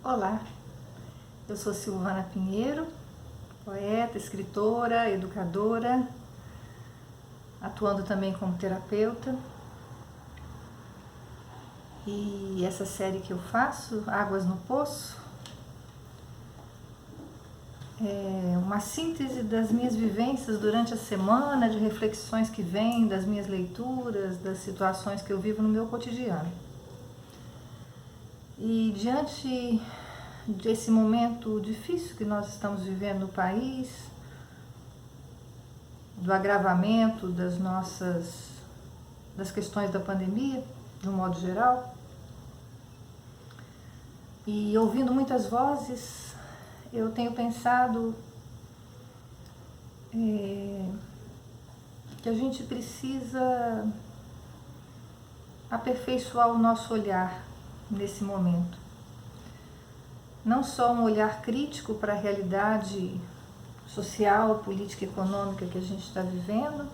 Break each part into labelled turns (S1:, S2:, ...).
S1: Olá, eu sou Silvana Pinheiro, poeta, escritora, educadora, atuando também como terapeuta. E essa série que eu faço, Águas no Poço, é uma síntese das minhas vivências durante a semana, de reflexões que vêm das minhas leituras, das situações que eu vivo no meu cotidiano. E diante desse momento difícil que nós estamos vivendo no país, do agravamento das questões da pandemia, de um modo geral, e ouvindo muitas vozes, eu tenho pensado que a gente precisa aperfeiçoar o nosso olhar nesse momento. Não só um olhar crítico para a realidade social, política e econômica que a gente está vivendo,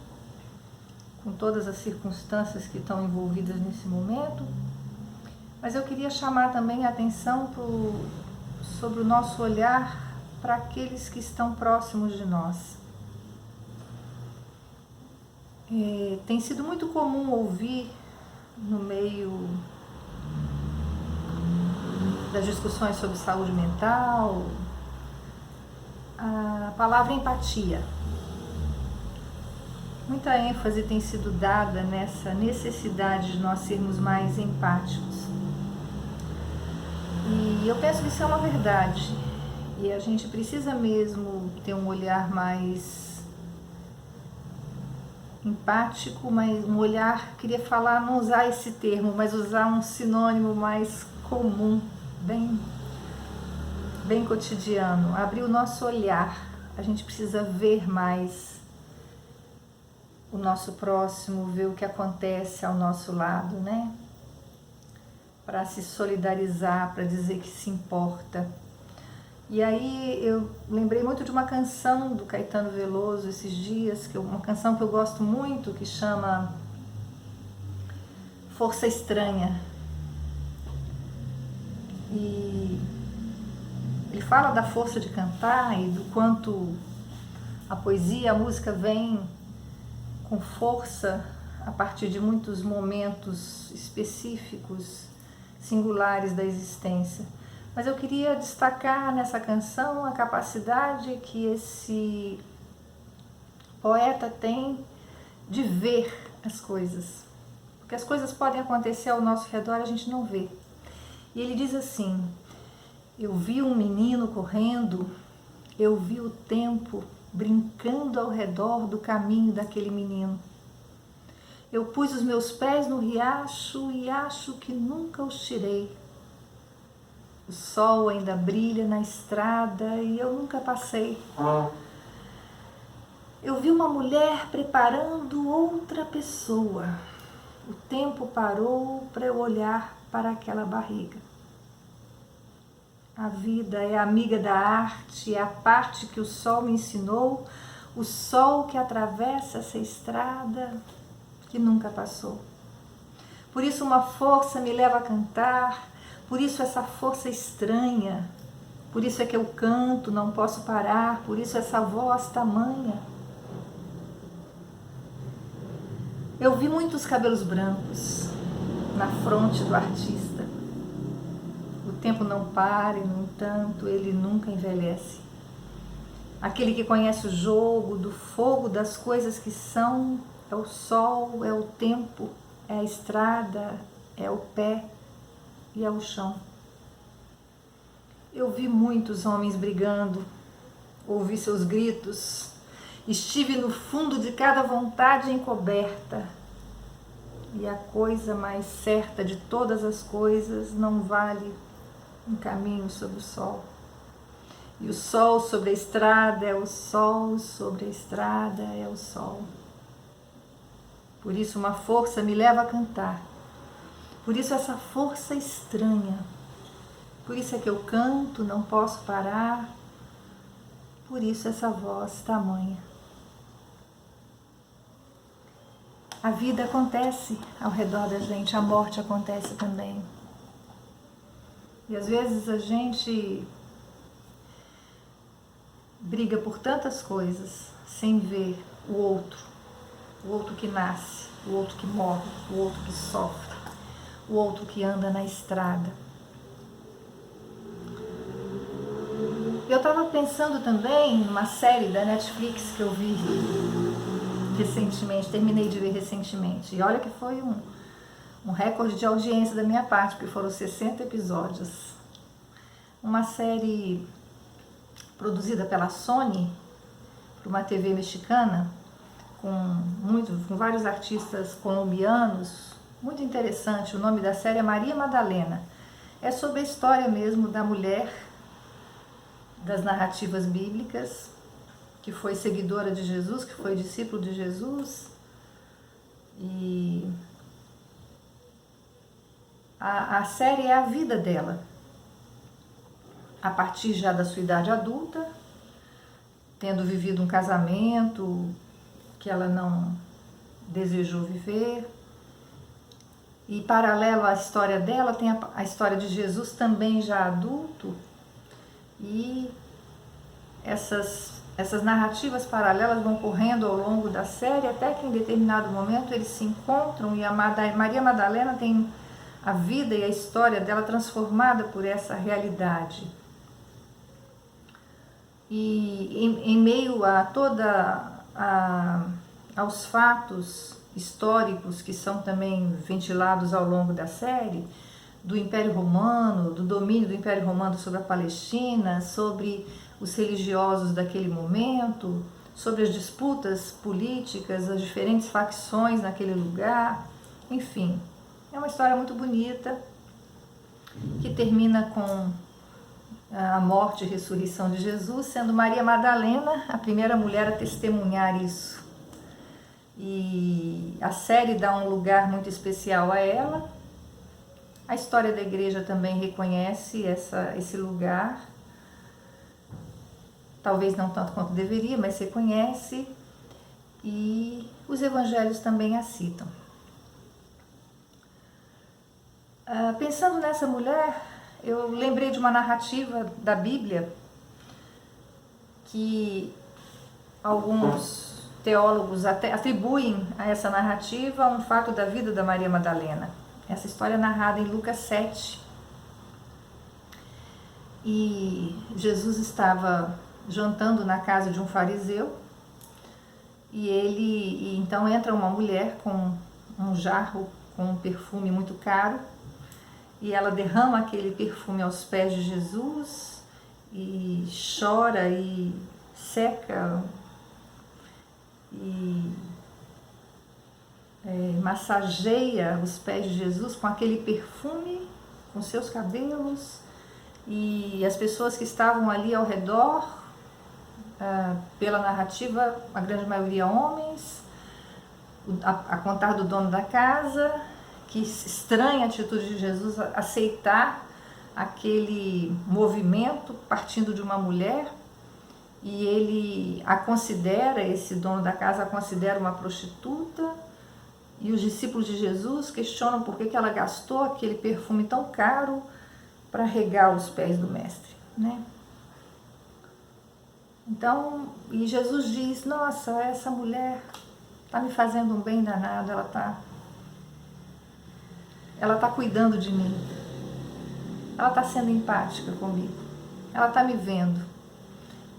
S1: com todas as circunstâncias que estão envolvidas nesse momento, mas eu queria chamar também a atenção sobre o nosso olhar para aqueles que estão próximos de nós. Tem sido muito comum ouvir no meio das discussões sobre saúde mental a palavra empatia. Muita ênfase tem sido dada nessa necessidade de nós sermos mais empáticos. E eu penso que isso é uma verdade. E a gente precisa mesmo ter um olhar mais empático, mas um olhar, queria falar, não usar esse termo, mas usar um sinônimo mais comum, bem cotidiano. Abrir o nosso olhar. A gente precisa ver mais o nosso próximo, ver o que acontece ao nosso lado, né? Para se solidarizar, para dizer que se importa. E aí eu lembrei muito de uma canção do Caetano Veloso esses dias, uma canção que eu gosto muito, que chama Força Estranha. E ele fala da força de cantar e do quanto a poesia, a música vem com força a partir de muitos momentos específicos, singulares da existência. Mas eu queria destacar nessa canção a capacidade que esse poeta tem de ver as coisas. Porque as coisas podem acontecer ao nosso redor e a gente não vê. E ele diz assim: eu vi um menino correndo, eu vi o tempo brincando ao redor do caminho daquele menino. Eu pus os meus pés no riacho e acho que nunca os tirei. O sol ainda brilha na estrada e eu nunca passei. Eu vi uma mulher preparando outra pessoa. O tempo parou para eu olhar para aquela barriga. A vida é amiga da arte, é a parte que o sol me ensinou, o sol que atravessa essa estrada que nunca passou. Por isso uma força me leva a cantar, por isso essa força estranha, por isso é que eu canto, não posso parar, por isso essa voz tamanha. Eu vi muitos cabelos brancos na fronte do artista. O tempo não para e, no entanto, ele nunca envelhece. Aquele que conhece o jogo do fogo das coisas que são, é o sol, é o tempo, é a estrada, é o pé e é o chão. Eu vi muitos homens brigando, ouvi seus gritos, estive no fundo de cada vontade encoberta. E a coisa mais certa de todas as coisas não vale um caminho sobre o sol. E o sol sobre a estrada é o sol, sobre a estrada é o sol. Por isso uma força me leva a cantar. Por isso essa força estranha. Por isso é que eu canto, não posso parar. Por isso essa voz tamanha. A vida acontece ao redor da gente, a morte acontece também. E às vezes a gente briga por tantas coisas sem ver o outro que nasce, o outro que morre, o outro que sofre, o outro que anda na estrada. Eu estava pensando também numa série da Netflix que eu vi recentemente, terminei de ver recentemente, e olha que foi um recorde de audiência da minha parte, porque foram 60 episódios. Uma série produzida pela Sony, por uma TV mexicana, com vários artistas colombianos, muito interessante. O nome da série é Maria Madalena. É sobre a história mesmo da mulher das narrativas bíblicas, que foi seguidora de Jesus, que foi discípulo de Jesus, e a série é a vida dela, a partir já da sua idade adulta, tendo vivido um casamento que ela não desejou viver. E paralelo à história dela, tem a história de Jesus também já adulto, e essas narrativas paralelas vão correndo ao longo da série, até que em determinado momento eles se encontram e a Maria Madalena tem a vida e a história dela transformada por essa realidade. E em meio a aos fatos históricos que são também ventilados ao longo da série, do Império Romano, do domínio do Império Romano sobre a Palestina, sobre os religiosos daquele momento, sobre as disputas políticas, as diferentes facções naquele lugar, enfim, é uma história muito bonita, que termina com a morte e ressurreição de Jesus, sendo Maria Madalena a primeira mulher a testemunhar isso. E a série dá um lugar muito especial a ela. A história da igreja também reconhece esse lugar, talvez não tanto quanto deveria, mas reconhece, e os evangelhos também a citam. Pensando nessa mulher, eu lembrei de uma narrativa da Bíblia que alguns teólogos até atribuem a essa narrativa um fato da vida da Maria Madalena. Essa história é narrada em Lucas 7. E Jesus estava jantando na casa de um fariseu, e então entra uma mulher com um jarro com um perfume muito caro, e ela derrama aquele perfume aos pés de Jesus e chora e seca e massageia os pés de Jesus com aquele perfume, com seus cabelos, e as pessoas que estavam ali ao redor, pela narrativa, a grande maioria homens, a contar do dono da casa, que estranha a atitude de Jesus aceitar aquele movimento partindo de uma mulher, e ele a considera, esse dono da casa a considera uma prostituta, e os discípulos de Jesus questionam por que ela gastou aquele perfume tão caro para regar os pés do mestre, né? Então, e Jesus diz: nossa, essa mulher está me fazendo um bem danado, ela tá cuidando de mim, ela está sendo empática comigo, ela está me vendo,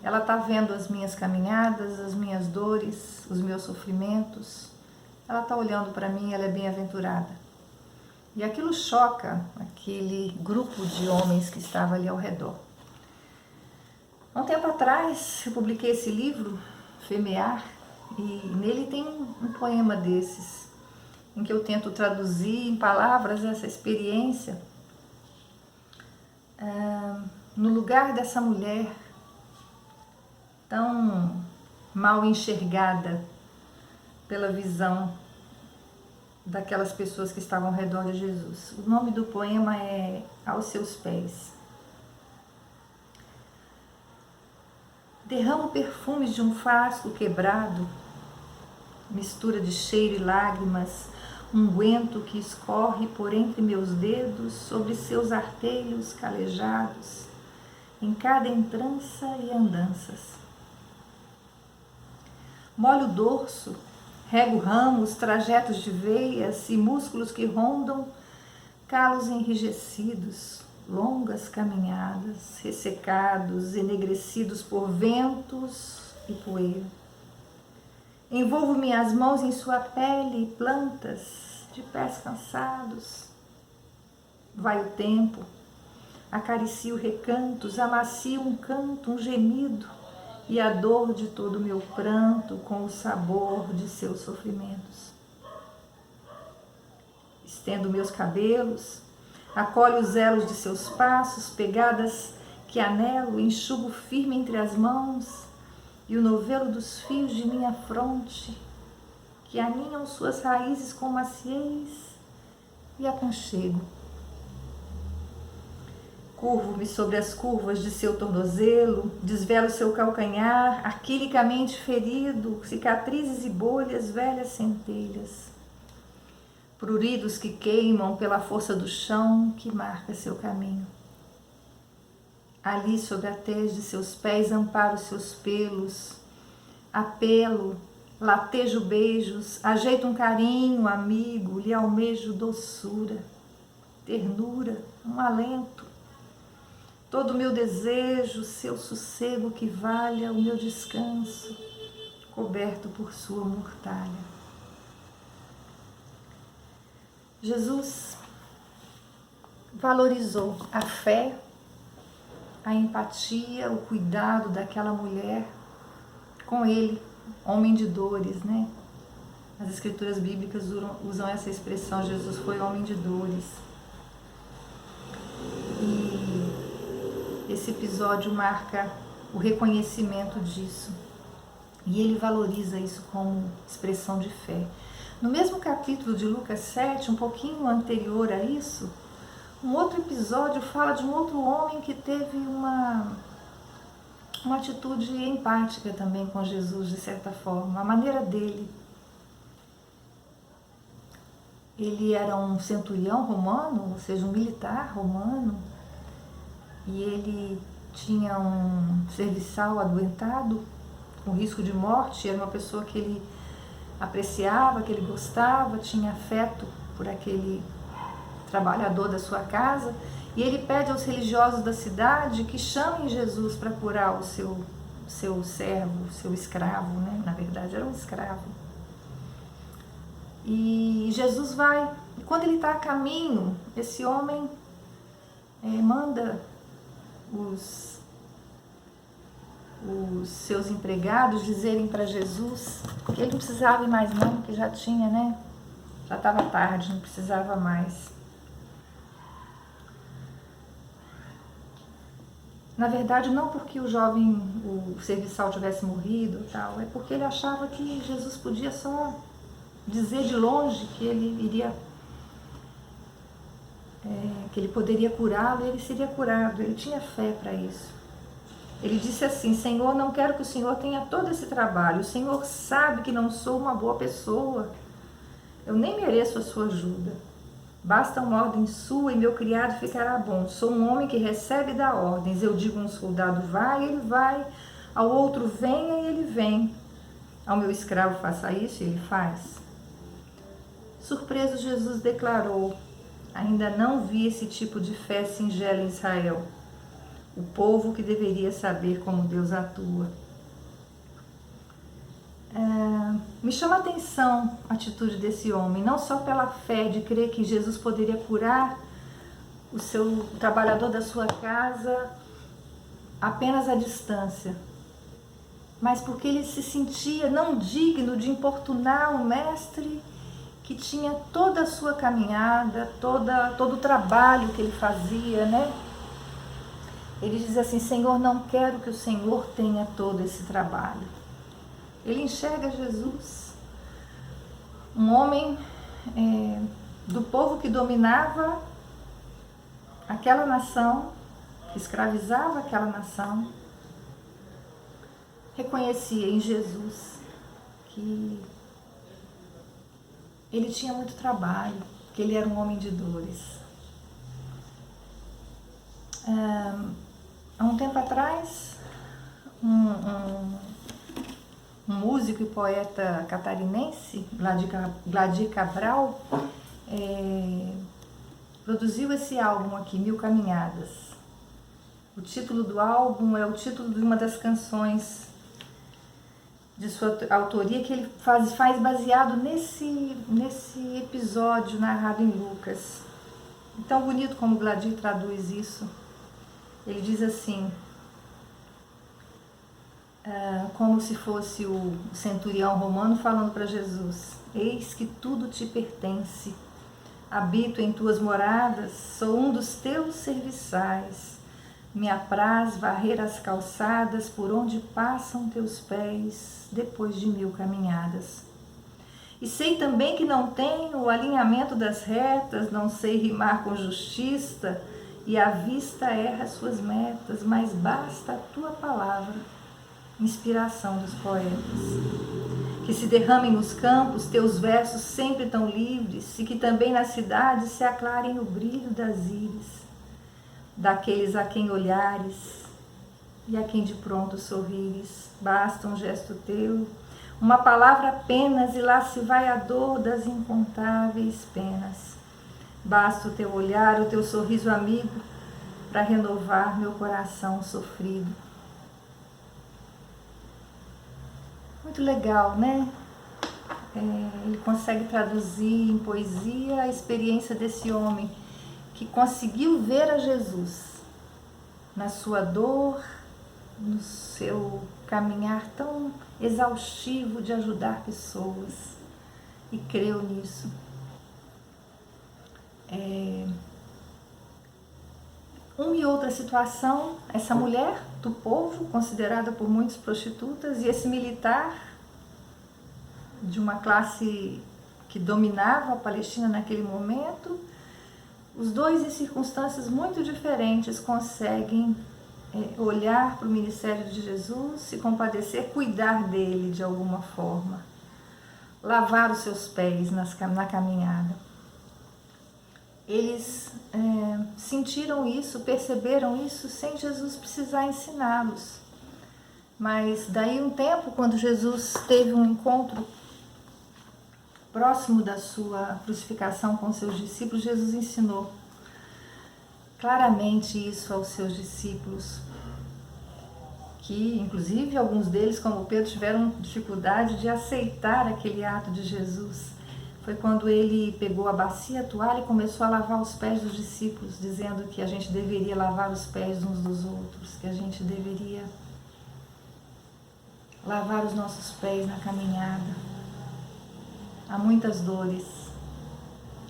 S1: ela está vendo as minhas caminhadas, as minhas dores, os meus sofrimentos, ela está olhando para mim, ela é bem-aventurada. E aquilo choca aquele grupo de homens que estava ali ao redor. Há um tempo atrás eu publiquei esse livro, Femear, e nele tem um poema desses, em que eu tento traduzir em palavras essa experiência, no lugar dessa mulher tão mal enxergada pela visão daquelas pessoas que estavam ao redor de Jesus. O nome do poema é Aos Seus Pés. Derramo perfumes de um frasco quebrado, mistura de cheiro e lágrimas, unguento que escorre por entre meus dedos, sobre seus artelhos calejados, em cada entrança e andanças. Molho o dorso, rego ramos, trajetos de veias e músculos que rondam calos enrijecidos, longas caminhadas, ressecados, enegrecidos por ventos e poeira. Envolvo minhas mãos em sua pele e plantas de pés cansados. Vai o tempo, acaricio recantos, amacio um canto, um gemido e a dor de todo o meu pranto com o sabor de seus sofrimentos. Estendo meus cabelos, acolho os elos de seus passos, pegadas que anelo, enxugo firme entre as mãos e o novelo dos fios de minha fronte, que aninham suas raízes com maciez e aconchego. Curvo-me sobre as curvas de seu tornozelo, desvelo seu calcanhar, arquilicamente ferido, cicatrizes e bolhas, velhas centelhas. Pruridos que queimam pela força do chão que marca seu caminho. Ali, sobre a tez de seus pés, amparo seus pelos, apelo, latejo beijos, ajeito um carinho amigo, lhe almejo doçura, ternura, um alento. Todo o meu desejo, seu sossego que valha o meu descanso, coberto por sua mortalha. Jesus valorizou a fé, a empatia, o cuidado daquela mulher com ele, homem de dores, né? As escrituras bíblicas usam essa expressão, Jesus foi homem de dores. E esse episódio marca o reconhecimento disso. E ele valoriza isso como expressão de fé. No mesmo capítulo de Lucas 7, um pouquinho anterior a isso, um outro episódio fala de um outro homem que teve uma atitude empática também com Jesus, de certa forma, a maneira dele. Ele era um centurião romano, ou seja, um militar romano, e ele tinha um serviçal adoentado, com risco de morte. Era uma pessoa que ele apreciava, que ele gostava, tinha afeto por aquele trabalhador da sua casa, e ele pede aos religiosos da cidade que chamem Jesus para curar o seu servo, o seu escravo, né? Na verdade era um escravo. E Jesus vai, e quando ele está a caminho, esse homem manda os seus empregados dizerem para Jesus que ele não precisava ir mais não, que já tinha, né? Já estava tarde, não precisava mais. Na verdade, não porque o serviçal tivesse morrido, tal, é porque ele achava que Jesus podia só dizer de longe que ele iria, que ele poderia curá-lo, e ele seria curado. Ele tinha fé para isso. Ele disse assim: Senhor, não quero que o Senhor tenha todo esse trabalho. O Senhor sabe que não sou uma boa pessoa. Eu nem mereço a sua ajuda. Basta uma ordem sua e meu criado ficará bom. Sou um homem que recebe e dá ordens. Eu digo a um soldado, vai, ele vai. Ao outro, venha, e ele vem. Ao meu escravo, faça isso, e ele faz. Surpreso, Jesus declarou: ainda não vi esse tipo de fé singela em Israel. O povo que deveria saber como Deus atua. Me chama a atenção a atitude desse homem, não só pela fé de crer que Jesus poderia curar o trabalhador da sua casa apenas à distância, mas porque ele se sentia não digno de importunar o mestre que tinha toda a sua caminhada, todo o trabalho que ele fazia, né? Ele diz assim: Senhor, não quero que o Senhor tenha todo esse trabalho. Ele enxerga Jesus, um homem do povo que dominava aquela nação, que escravizava aquela nação, reconhecia em Jesus que ele tinha muito trabalho, porque ele era um homem de dores. Há um tempo atrás, um músico e poeta catarinense, Gladir Cabral, produziu esse álbum aqui, Mil Caminhadas. O título do álbum é o título de uma das canções de sua autoria que ele faz baseado nesse episódio narrado em Lucas. Tão bonito como Gladir traduz isso. Ele diz assim, como se fosse o centurião romano falando para Jesus: eis que tudo te pertence, habito em tuas moradas, sou um dos teus serviçais, me apraz varrer as calçadas por onde passam teus pés depois de 1000 caminhadas. E sei também que não tenho o alinhamento das retas, não sei rimar com justiça, e a vista erra as suas metas, mas basta a tua palavra, inspiração dos poetas. Que se derramem nos campos teus versos sempre tão livres, e que também na cidade se aclarem o brilho das íris, daqueles a quem olhares e a quem de pronto sorrires. Basta um gesto teu, uma palavra apenas, e lá se vai a dor das incontáveis penas. Basta o teu olhar, o teu sorriso amigo, para renovar meu coração sofrido. Muito legal, né? Ele consegue traduzir em poesia a experiência desse homem que conseguiu ver a Jesus na sua dor, no seu caminhar tão exaustivo de ajudar pessoas, e creu nisso. Uma e outra situação, essa mulher do povo, considerada por muitos prostitutas, e esse militar de uma classe que dominava a Palestina naquele momento, os dois em circunstâncias muito diferentes conseguem olhar para o ministério de Jesus, se compadecer, cuidar dele de alguma forma, lavar os seus pés na caminhada. Eles sentiram isso, perceberam isso sem Jesus precisar ensiná-los. Mas daí um tempo, quando Jesus teve um encontro próximo da sua crucificação com seus discípulos, Jesus ensinou claramente isso aos seus discípulos, que inclusive alguns deles, como Pedro, tiveram dificuldade de aceitar aquele ato de Jesus. Foi quando ele pegou a bacia, a toalha, e começou a lavar os pés dos discípulos, dizendo que a gente deveria lavar os pés uns dos outros, que a gente deveria lavar os nossos pés na caminhada. Há muitas dores,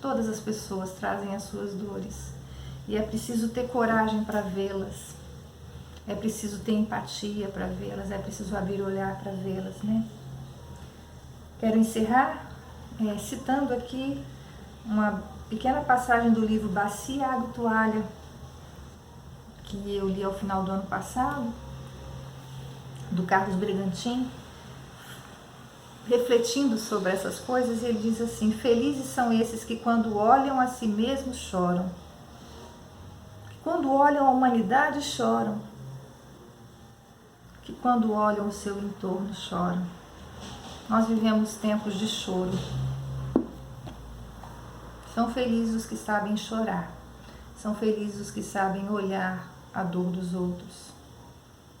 S1: todas as pessoas trazem as suas dores, e é preciso ter coragem para vê-las, é preciso ter empatia para vê-las, é preciso abrir o olhar para vê-las, né? Quero encerrar citando aqui uma pequena passagem do livro Bacia, Água e Toalha, que eu li ao final do ano passado, do Carlos Bregantin, refletindo sobre essas coisas. E ele diz assim: felizes são esses que quando olham a si mesmos choram, que quando olham a humanidade choram, que quando olham o seu entorno choram. Nós vivemos tempos de choro. São felizes os que sabem chorar, são felizes os que sabem olhar a dor dos outros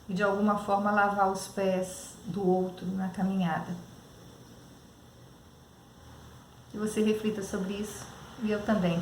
S1: e de alguma forma lavar os pés do outro na caminhada. Que você reflita sobre isso, e eu também.